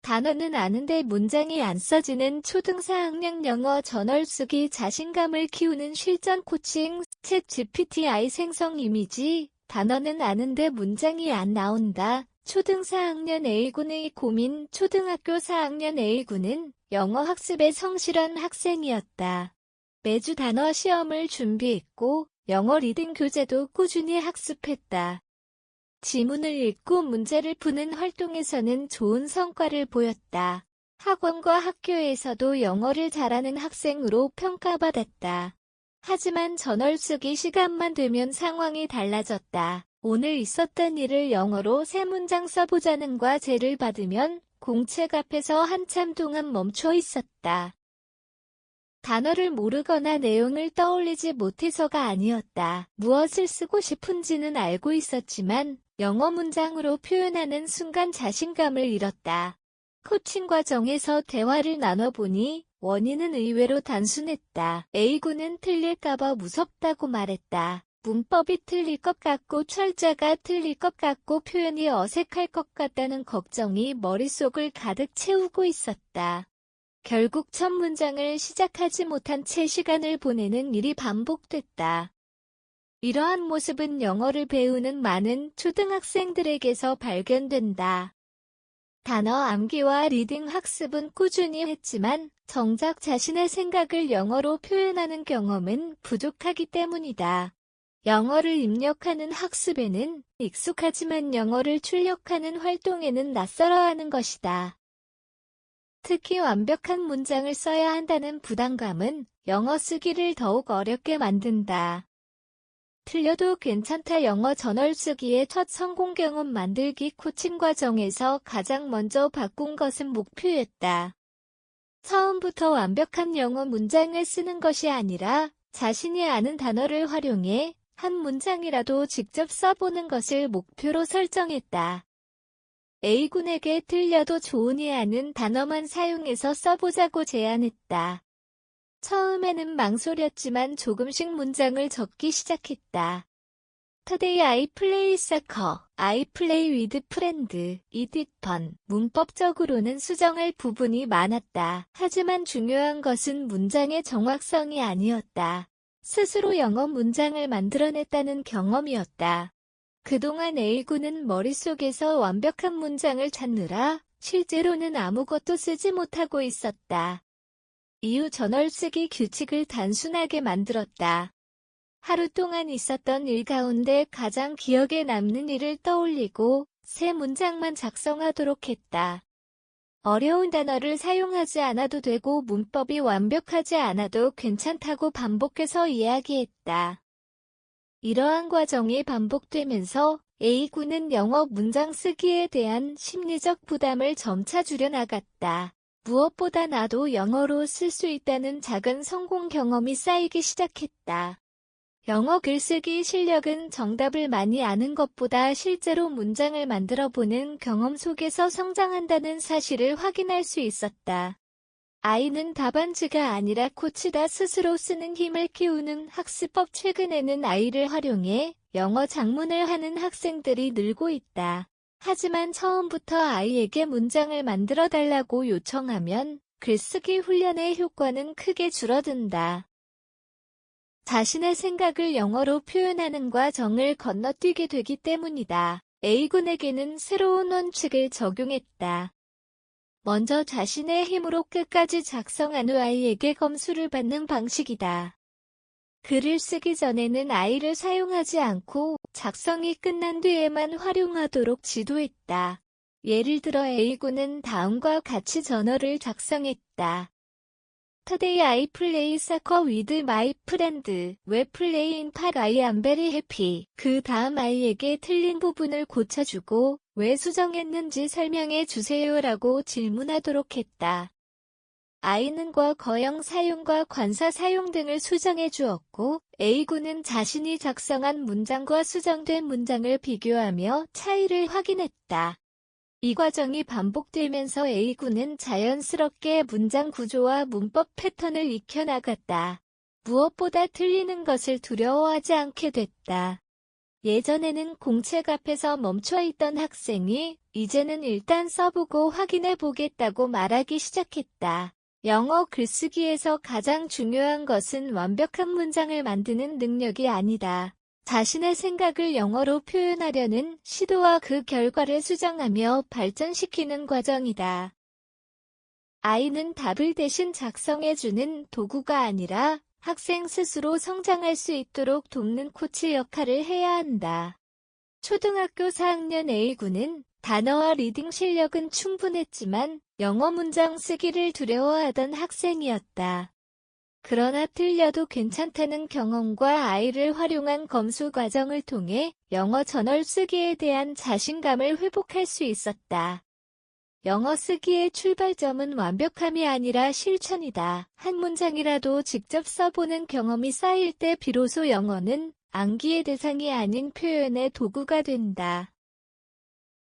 단어는 아는데 문장이 안 써지는 초등 4학년 영어 저널 쓰기 자신감을 키우는 실전 코칭 챗 GPT 생성 이미지. 단어는 아는데 문장이 안 나온다. 초등 4학년 A군의 고민. 초등학교 4학년 A군은 영어 학습에 성실한 학생이었다. 매주 단어 시험을 준비했고 영어 리딩 교재도 꾸준히 학습했다. 지문을 읽고 문제를 푸는 활동에서는 좋은 성과를 보였다. 학원과 학교에서도 영어를 잘하는 학생으로 평가받았다. 하지만 저널 쓰기 시간만 되면 상황이 달라졌다. 오늘 있었던 일을 영어로 3문장 써보자는 과제를 받으면 공책 앞에서 한참 동안 멈춰 있었다. 단어를 모르거나 내용을 떠올리지 못해서가 아니었다. 무엇을 쓰고 싶은지는 알고 있었지만 영어 문장으로 표현하는 순간 자신감을 잃었다. 코칭 과정에서 대화를 나눠보니 원인은 의외로 단순했다. A군은 틀릴까봐 무섭다고 말했다. 문법이 틀릴 것 같고 철자가 틀릴 것 같고 표현이 어색할 것 같다는 걱정이 머릿속을 가득 채우고 있었다. 결국 첫 문장을 시작하지 못한 채 시간을 보내는 일이 반복됐다. 이러한 모습은 영어를 배우는 많은 초등학생들에게서 발견된다. 단어 암기와 리딩 학습은 꾸준히 했지만 정작 자신의 생각을 영어로 표현하는 경험은 부족하기 때문이다. 영어를 입력하는 학습에는 익숙하지만 영어를 출력하는 활동에는 낯설어하는 것이다. 특히 완벽한 문장을 써야 한다는 부담감은 영어 쓰기를 더욱 어렵게 만든다. 틀려도 괜찮다. 영어 저널 쓰기의 첫 성공 경험 만들기 코칭 과정에서 가장 먼저 바꾼 것은 목표였다. 처음부터 완벽한 영어 문장을 쓰는 것이 아니라 자신이 아는 단어를 활용해 한 문장이라도 직접 써보는 것을 목표로 설정했다. A군에게 틀려도 좋으니 아는 단어만 사용해서 써보자고 제안했다. 처음에는 망설였지만 조금씩 문장을 적기 시작했다. Today I play soccer. I play with friend. It is fun. 문법적으로는 수정할 부분이 많았다. 하지만 중요한 것은 문장의 정확성이 아니었다. 스스로 영어 문장을 만들어냈다는 경험이었다. 그동안 A군은 머릿속에서 완벽한 문장을 찾느라 실제로는 아무것도 쓰지 못하고 있었다. 이후 저널 쓰기 규칙을 단순하게 만들었다. 하루 동안 있었던 일 가운데 가장 기억에 남는 일을 떠올리고 3문장만 작성하도록 했다. 어려운 단어를 사용하지 않아도 되고 문법이 완벽하지 않아도 괜찮다고 반복해서 이야기했다. 이러한 과정이 반복되면서 A군은 영어 문장 쓰기에 대한 심리적 부담을 점차 줄여나갔다. 무엇보다 나도 영어로 쓸 수 있다는 작은 성공 경험이 쌓이기 시작했다. 영어 글쓰기 실력은 정답을 많이 아는 것보다 실제로 문장을 만들어보는 경험 속에서 성장한다는 사실을 확인할 수 있었다. 아이는 답안지가 아니라 코치다. 스스로 쓰는 힘을 키우는 학습법. 최근에는 아이를 활용해 영어 작문을 하는 학생들이 늘고 있다. 하지만 처음부터 아이에게 문장을 만들어 달라고 요청하면 글쓰기 훈련의 효과는 크게 줄어든다. 자신의 생각을 영어로 표현하는 과정을 건너뛰게 되기 때문이다. A군에게는 새로운 원칙을 적용했다. 먼저 자신의 힘으로 끝까지 작성한 후 아이에게 검수를 받는 방식이다. 글을 쓰기 전에는 아이를 사용하지 않고 작성이 끝난 뒤에만 활용하도록 지도했다. 예를 들어 A군은 다음과 같이 저널을 작성했다. Today I play soccer with my friend. We play in park. I am very happy. 그 다음 아이에게 틀린 부분을 고쳐주고 왜 수정했는지 설명해 주세요라고 질문하도록 했다. 아이는 과거형 사용과 관사 사용 등을 수정해 주었고 A군은 자신이 작성한 문장과 수정된 문장을 비교하며 차이를 확인했다. 이 과정이 반복되면서 A군은 자연스럽게 문장 구조와 문법 패턴을 익혀나갔다. 무엇보다 틀리는 것을 두려워하지 않게 됐다. 예전에는 공책 앞에서 멈춰있던 학생이 이제는 일단 써보고 확인해보겠다고 말하기 시작했다. 영어 글쓰기에서 가장 중요한 것은 완벽한 문장을 만드는 능력이 아니다. 자신의 생각을 영어로 표현하려는 시도와 그 결과를 수정하며 발전시키는 과정이다. 아이는 답을 대신 작성해주는 도구가 아니라 학생 스스로 성장할 수 있도록 돕는 코치 역할을 해야 한다. 초등학교 4학년 A군은 단어와 리딩 실력은 충분했지만 영어 문장 쓰기를 두려워하던 학생이었다. 그러나 틀려도 괜찮다는 경험과 아이를 활용한 검수 과정을 통해 영어 저널 쓰기에 대한 자신감을 회복할 수 있었다. 영어 쓰기의 출발점은 완벽함이 아니라 실천이다. 한 문장이라도 직접 써보는 경험이 쌓일 때 비로소 영어는 암기의 대상이 아닌 표현의 도구가 된다.